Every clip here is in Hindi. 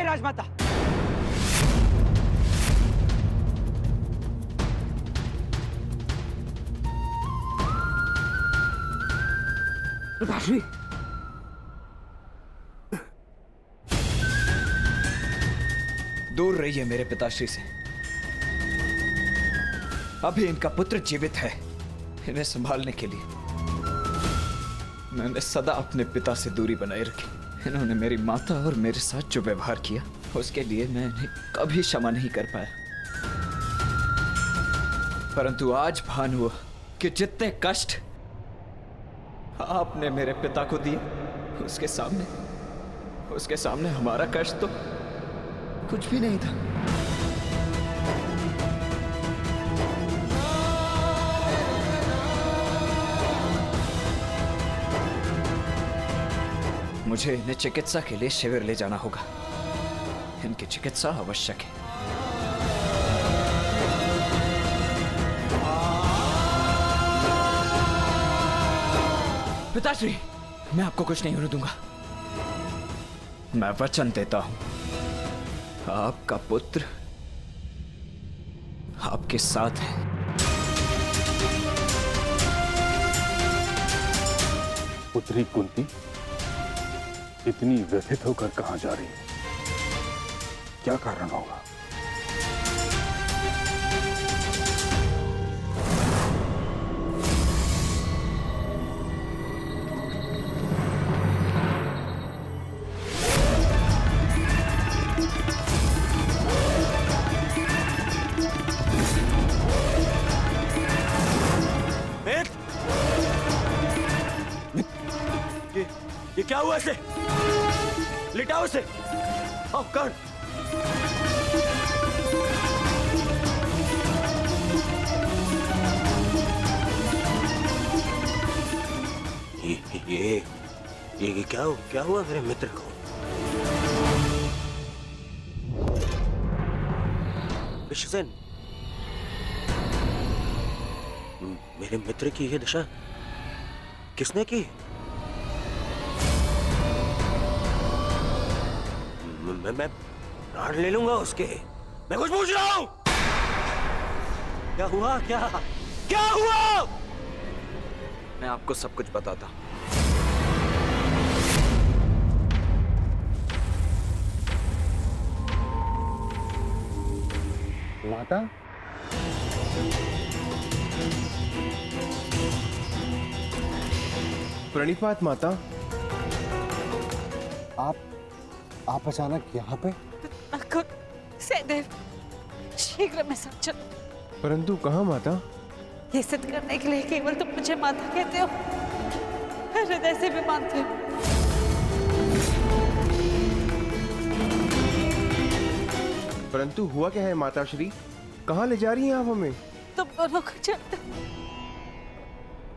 राजमाता। पिताश्री, दूर रहिए मेरे पिताश्री से। अभी इनका पुत्र जीवित है। इन्हें संभालने के लिए मैंने सदा अपने पिता से दूरी बनाए रखी। इन्होंने मेरी माता और मेरे साथ जो व्यवहार किया, उसके लिए मैं इन्हें कभी क्षमा नहीं कर पाया। परंतु आज भान हुआ कि जितने कष्ट आपने मेरे पिता को दिए, उसके सामने हमारा कष्ट तो कुछ भी नहीं था। मुझे इन्हें चिकित्सा के लिए शिविर ले जाना होगा। इनकी चिकित्सा आवश्यक है। पिताश्री, मैं आपको कुछ नहीं होने दूंगा। मैं वचन देता हूं, आपका पुत्र आपके साथ है। पुत्री कुंती इतनी व्यथित होकर कहां जा रही है? क्या कारण होगा? ये क्या हुआ इसे? लिटाओ इसे। आओ कर्ण। ये क्या हुआ मेरे मित्र को? विश्वसेन, मेरे मित्र की ये दशा किसने की? मैं प्राण ले लूंगा उसके। मैं कुछ पूछ रहा हूं। क्या हुआ? क्या हुआ? मैं आपको सब कुछ बताता हूं। माता, प्रणिपात माता। आप अचानक यहाँ पे? सहदेव, शीघ्र में सब चलो। परंतु कहाँ माता? ये सिद्ध करने के लिए केवल तुम मुझे माता कहते हो, हृदय से भी मानते हो। परंतु हुआ क्या है माता श्री? कहाँ ले जा रही हैं आप हमें? तुम दोनों को चलते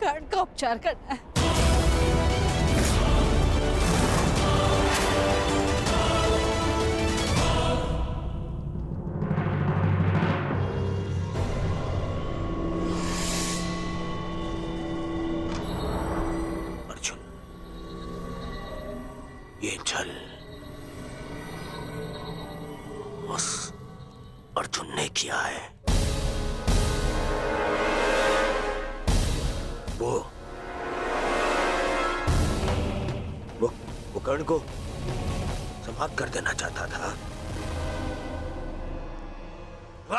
कर्ण का उपचार करना है। ये छल उस अर्जुन ने किया है। वो कर्ण को समाप्त कर देना चाहता था।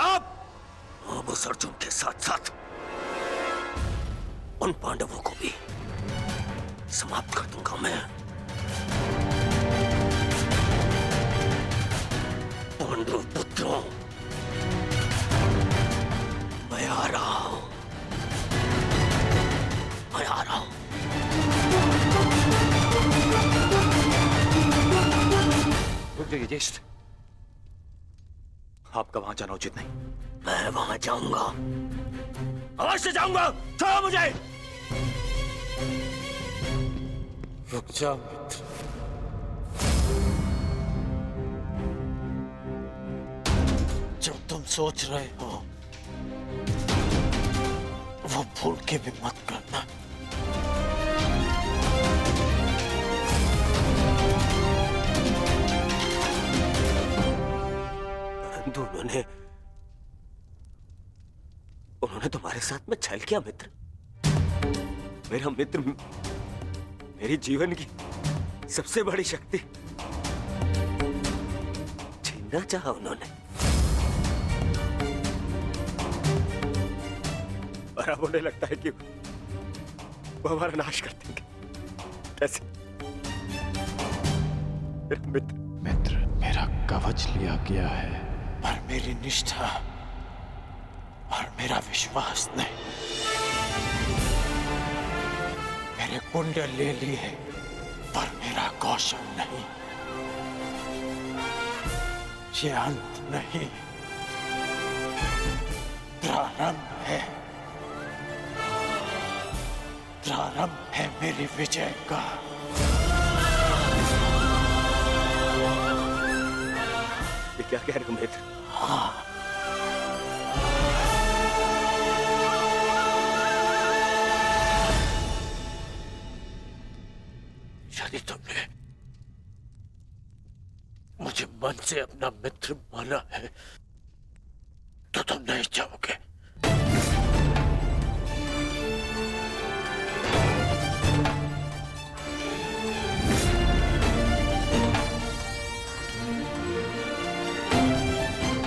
अब उस अर्जुन के साथ साथ उन पांडवों को भी समाप्त कर दूंगा मैं। पांडव पुत्रों, मैं आ रहा हूं। रुक जाइए ज्येष्ठ। आपका वहां जाना उचित नहीं। मैं वहां जाऊंगा, अवश्य जाऊंगा। छोड़ो मुझे। रुक जा मित्र। जो तुम सोच रहे हो वो भूल के भी मत करना। परंतु उन्होंने तुम्हारे साथ में छल किया मित्र। मेरा मित्र मेरी जीवन की सबसे बड़ी शक्ति छीनना चाहा उन्होंने, और अब उन्हें लगता है कि वो हमारा नाश कर देंगे। कैसे? मेरा मित्र, मेरा कवच लिया गया है, पर मेरी निष्ठा और मेरा विश्वास नहीं। मेरे कुंडल ले लिए, पर मेरा कौशल नहीं। ये अंत नहीं, प्रारंभ है। प्रारंभ है मेरी विजय का। ये क्या कह रहे हो मित्र? हाँ, यदि तुमने मुझे मन से अपना मित्र माना है तो तुम नहीं चाहोगे।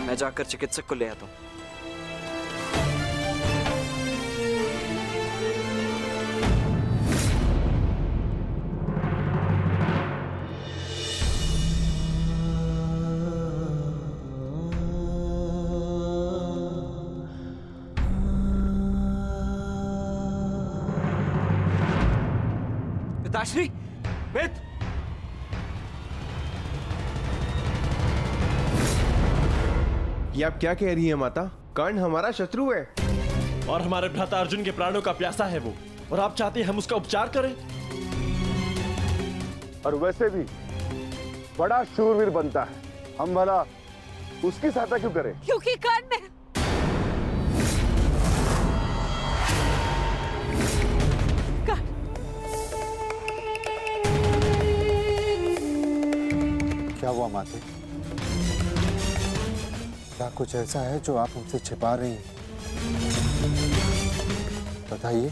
मैं जाकर चिकित्सक को ले आता हूं। पिताश्री, मित्र, ये आप क्या कह रही हैं माता? कर्ण हमारा शत्रु है और हमारे भ्राता अर्जुन के प्राणों का प्यासा है वो, और आप चाहते हैं हम उसका उपचार करें? और वैसे भी बड़ा शूरवीर बनता है, हम भला उसकी सहायता क्यों करें? क्योंकि कर्ण क्या हुआ माते? क्या कुछ ऐसा है जो आप हमसे छिपा रही हैं? बताइए।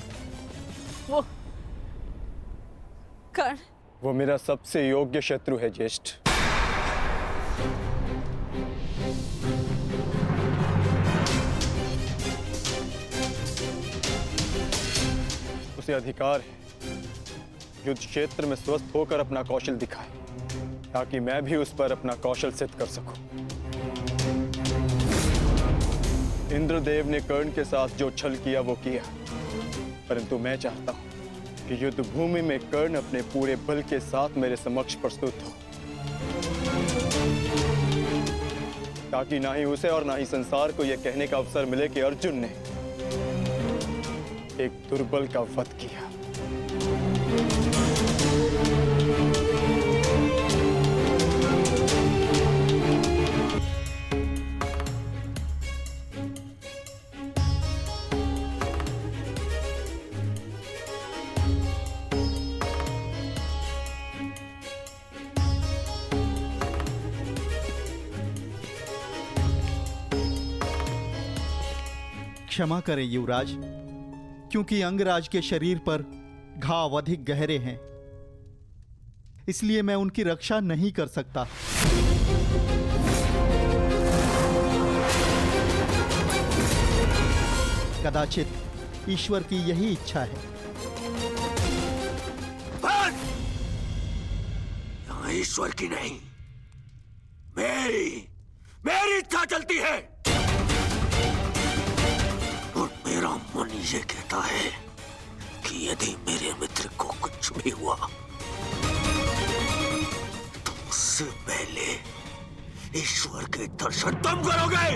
वो कर्ण, वो मेरा सबसे योग्य शत्रु है ज्येष्ठ। उसे अधिकार है युद्ध क्षेत्र में स्वस्थ होकर अपना कौशल दिखाए, ताकि मैं भी उस पर अपना कौशल सिद्ध कर सकूं। इंद्रदेव ने कर्ण के साथ जो छल किया वो किया, परंतु मैं चाहता हूं कि युद्ध भूमि में कर्ण अपने पूरे बल के साथ मेरे समक्ष प्रस्तुत हो, ताकि ना ही उसे और ना ही संसार को यह कहने का अवसर मिले कि अर्जुन ने एक दुर्बल का वध किया। क्षमा करें युवराज, क्योंकि अंगराज के शरीर पर घाव अधिक गहरे हैं, इसलिए मैं उनकी रक्षा नहीं कर सकता। कदाचित ईश्वर की यही इच्छा है। यहाँ ईश्वर की नहीं, मेरी इच्छा चलती है, और मेरा मन ये कहता है कि यदि मेरे मित्र को कुछ भी हुआ तो उससे पहले ईश्वर के दर्शन तुम करोगे।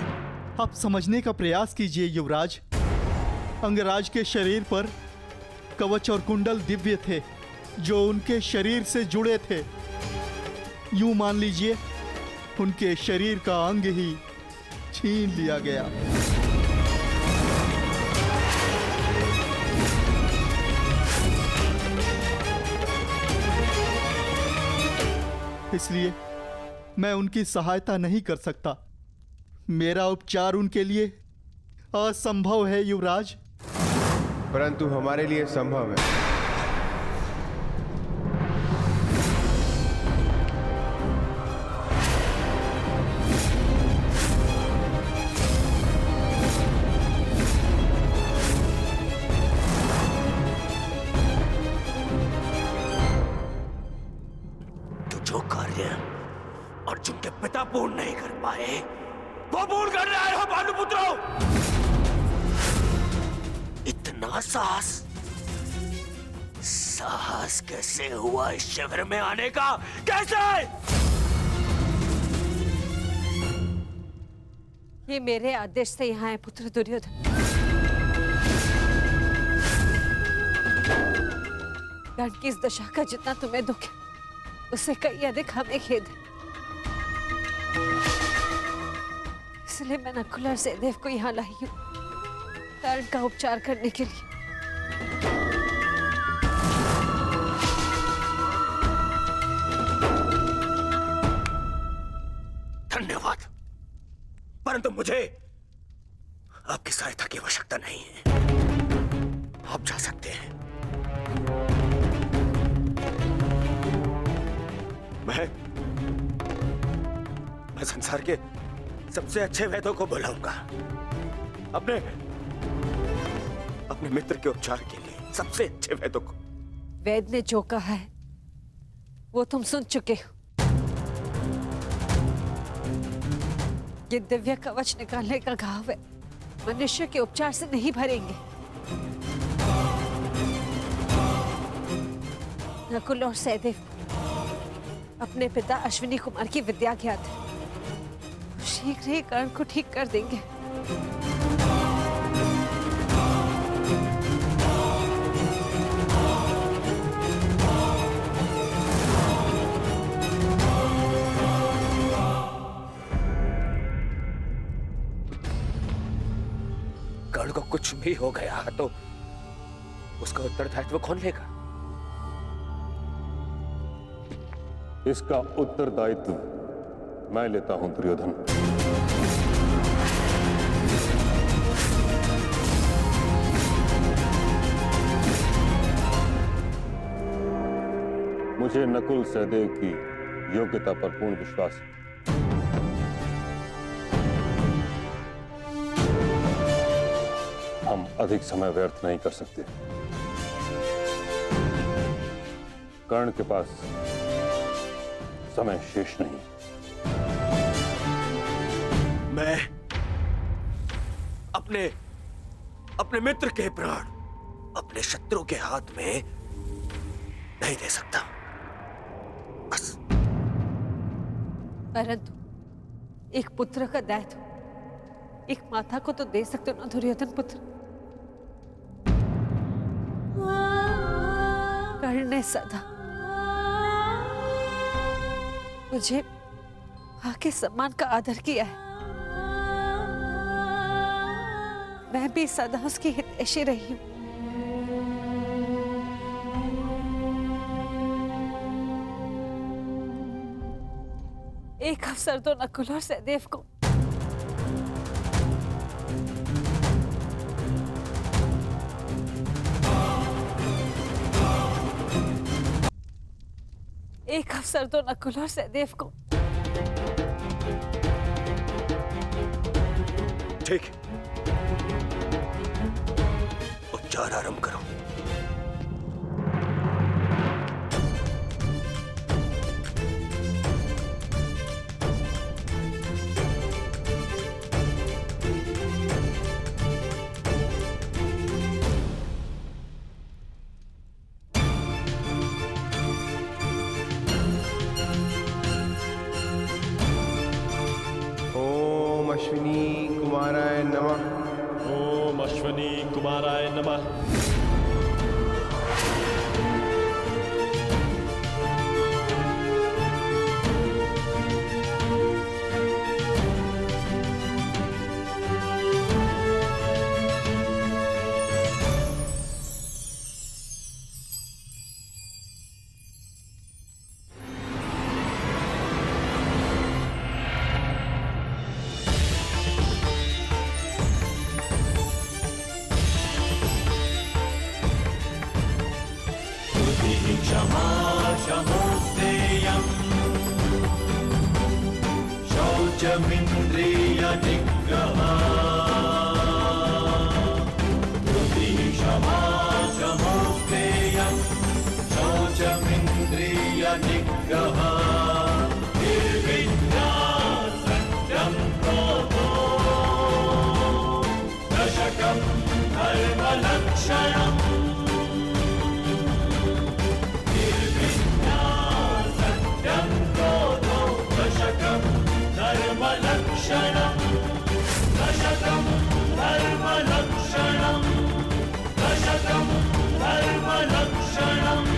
आप समझने का प्रयास कीजिए युवराज। अंगराज के शरीर पर कवच और कुंडल दिव्य थे, जो उनके शरीर से जुड़े थे। यूं मान लीजिए उनके शरीर का अंग ही छीन लिया गया। इसलिए मैं उनकी सहायता नहीं कर सकता। मेरा उपचार उनके लिए असंभव है युवराज। परंतु हमारे लिए संभव है। जो कार्य अर्जुन के पिता पूर्ण नहीं कर पाए वो पूर्ण कर रहे हो भानुपुत्रों। इतना साहस कैसे हुआ इस शिविर में आने का? कैसे? ये मेरे आदेश से यहाँ है पुत्र दुर्योधन। कर्ण की इस दशा का जितना तुम्हें दुख है उससे कई अधिक हमें खेद है। इसलिए मैं नकुल और सहदेव को यहाँ लाई हूँ कर्ण का उपचार करने के लिए। धन्यवाद, परंतु मुझे आपकी सहायता की आवश्यकता नहीं है। आप जा सकते हैं। मैं संसार के सबसे अच्छे वैद्यों को बुलाऊंगा अपने मित्र के उपचार के लिए, सबसे अच्छे वैद्यों को। वैद्य ने जो कहा है वो तुम सुन चुके हो। ये दिव्य कवच निकालने का घाव है, मनुष्य के उपचार से नहीं भरेंगे। नकुल और सहदेव अपने पिता अश्विनी कुमार की विद्या ज्ञात है, शीघ्र ही कर्ण को ठीक कर देंगे। कर्ण को कुछ भी हो गया तो उसका उत्तरदायित्व कौन लेगा? इसका उत्तरदायित्व मैं लेता हूं दुर्योधन। मुझे नकुल सहदेव की योग्यता पर पूर्ण विश्वास है। हम अधिक समय व्यर्थ नहीं कर सकते। कर्ण के पास समय शेष नहीं। मैं अपने मित्र के प्राण अपने शत्रु के हाथ में नहीं दे सकता, बस। परंतु एक पुत्र का दायित्व एक माता को तो दे सकते हो ना दुर्योधन पुत्र। कर्ण ने सदा मुझे मां के सम्मान का आदर किया है। मैं भी सदा उसकी हितैषी रही हूं। एक अवसर तो नकुल और सहदेव को नकुल और सहदेव को ठीक, उपचार आरंभ करो। ओम अश्विनी कुमाराय नमः। ओम अश्विनी कुमाराय नमः। शमोस्तेयम् शौचमिन्द्रिय निग्रहा क्षमा शमोस्तेयम् शौचमिन्द्रिय निग्रहा निर्विद्या सत्यं क्रोधो दशकं धर्मलक्षणम् निर्विद्या सत्यं क्रोधो दशकं धर्मलक्षणम् दशकं धर्मलक्षणम् दशकं धर्मलक्षणम्।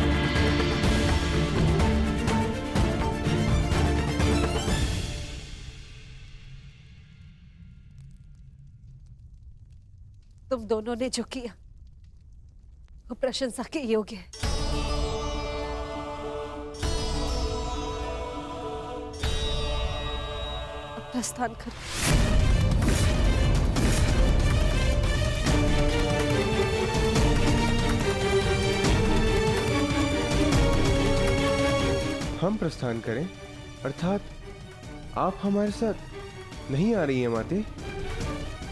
तुम दोनों ने जो किया वो प्रशंसा के योग्य है। अब प्रस्थान करो। हम प्रस्थान करें अर्थात आप हमारे साथ नहीं आ रही हैं माते?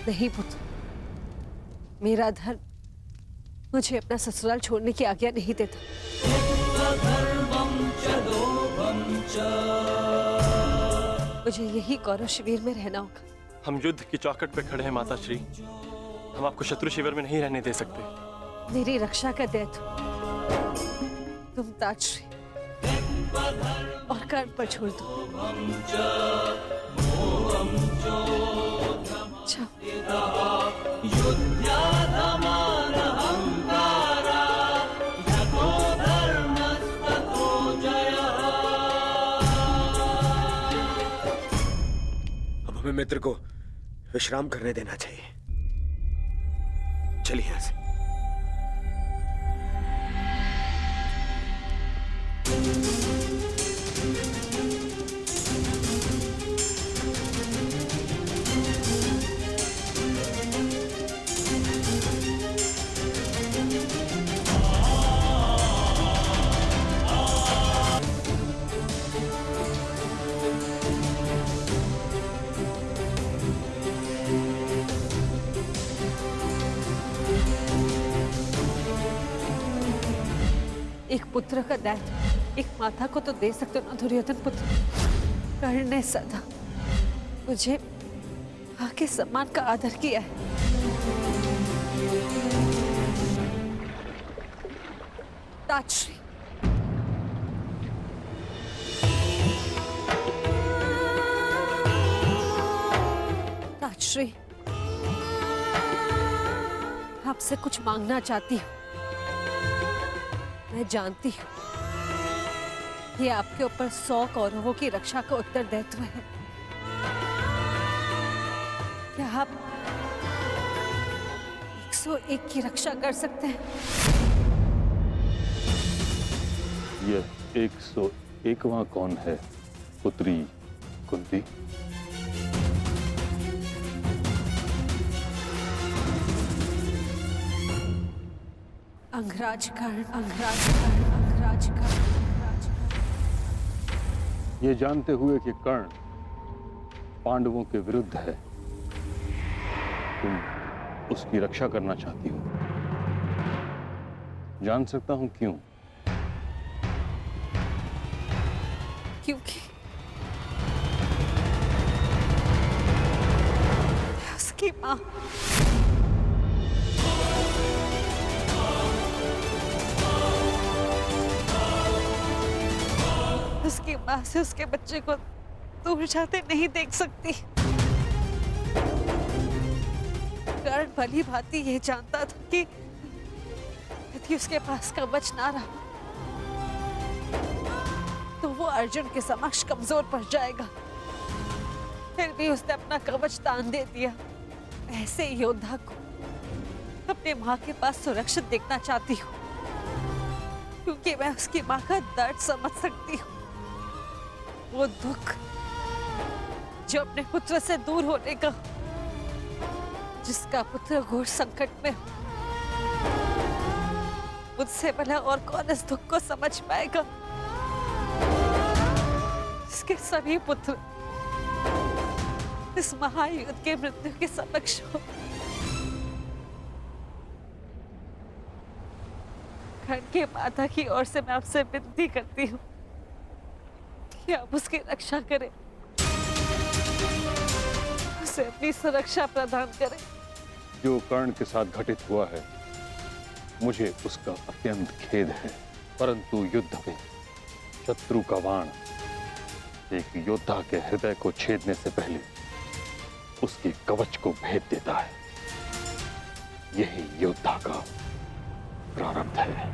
नहीं पुत्र, मेरा धर्म मुझे अपना ससुराल छोड़ने की आज्ञा नहीं देता। मुझे यही कौरव शिविर में रहना होगा। हम युद्ध की चौखट पे खड़े हैं माता श्री, हम आपको शत्रु शिविर में नहीं रहने दे सकते। मेरी रक्षा का दायित्व तुम ताजश्री और कर्ण पर छोड़ दो। अब हमें मित्र को विश्राम करने देना चाहिए। चलिए यहां से। एक पुत्र का दायित्व एक माता को तो दे सकते हो ना दुर्योधन पुत्र। कर्ण ने सदा मुझे आके सम्मान का आदर किया है। ताजश्री, ताजश्री, आपसे कुछ मांगना चाहती हूँ। मैं जानती हूँ ये आपके ऊपर 100 कौरवों की रक्षा का उत्तरदायित्व है। क्या आप 101 की रक्षा कर सकते हैं? यह 101वां कौन है पुत्री कुंती? अंगराज कर्ण, अंगराज कर्ण, अंगराज कर्ण, अंगराज कर्ण। ये जानते हुए कि कर्ण पांडवों के विरुद्ध है, तुम उसकी रक्षा करना चाहती हो। जान सकता हूं क्यों? क्योंकि उसकी मां उसकी मां से उसके बच्चे को दूर जाते नहीं देख सकती। कर्ण भली भांति ये जानता था कि यदि उसके पास कवच ना रहा तो वो अर्जुन के समक्ष कमजोर पड़ जाएगा। फिर भी उसने अपना कवच दान दे दिया। ऐसे योद्धा को अपने माँ के पास सुरक्षित देखना चाहती हूँ, क्योंकि मैं उसकी माँ का दर्द समझ सकती हूँ। वो दुख जो अपने पुत्र से दूर होने का, जिसका पुत्र घोर संकट में हो, मुझसे भला और कौन इस दुख को समझ पाएगा। इसके सभी पुत्र इस महायुद्ध के मृत्यु के समक्ष हो। कर्ण के माता की ओर से मैं आपसे विनती करती हूँ कि आप उसकी रक्षा करें, उसे अपनी सुरक्षा प्रदान करें। जो कर्ण के साथ घटित हुआ है मुझे उसका अत्यंत खेद है, परंतु युद्ध में शत्रु का बाण एक योद्धा के हृदय को छेदने से पहले उसके कवच को भेद देता है। यही योद्धा का प्रारब्ध है।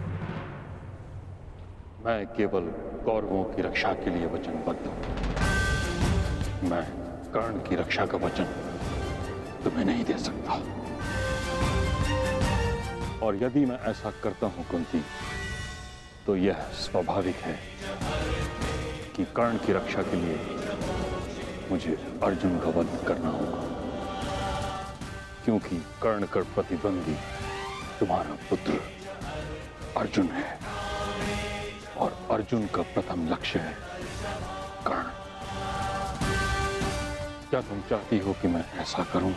मैं केवल कौरवों की रक्षा के लिए वचनबद्ध हूं। मैं कर्ण की रक्षा का वचन तुम्हें नहीं दे सकता। और यदि मैं ऐसा करता हूं कुंती, तो यह स्वाभाविक है कि कर्ण की रक्षा के लिए मुझे अर्जुन का वध करना होगा, क्योंकि कर्ण का प्रतिद्वंदी तुम्हारा पुत्र अर्जुन है और अर्जुन का प्रथम लक्ष्य है कर्ण। क्या तुम चाहती हो कि मैं ऐसा करूं?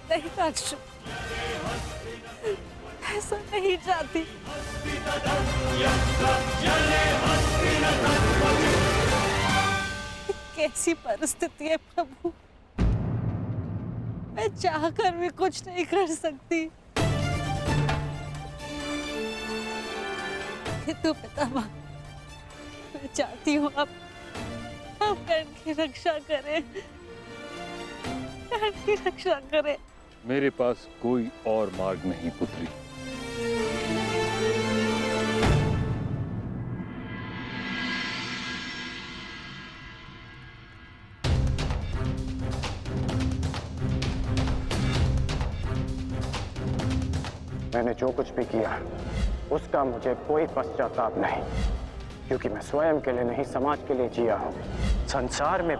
नहीं अर्जुन, ऐसा नहीं चाहती। कैसी परिस्थिति है प्रभु, मैं चाहकर भी कुछ नहीं कर सकती। किंतु पितामह, मैं चाहती हूँ आप कर्ण की रक्षा करें, कर्ण की रक्षा करें। मेरे पास कोई और मार्ग नहीं पुत्री। मैंने जो कुछ भी किया उसका मुझे कोई पश्चाताप नहीं, क्योंकि मैं स्वयं के लिए नहीं समाज के लिए जिया हूं। संसार में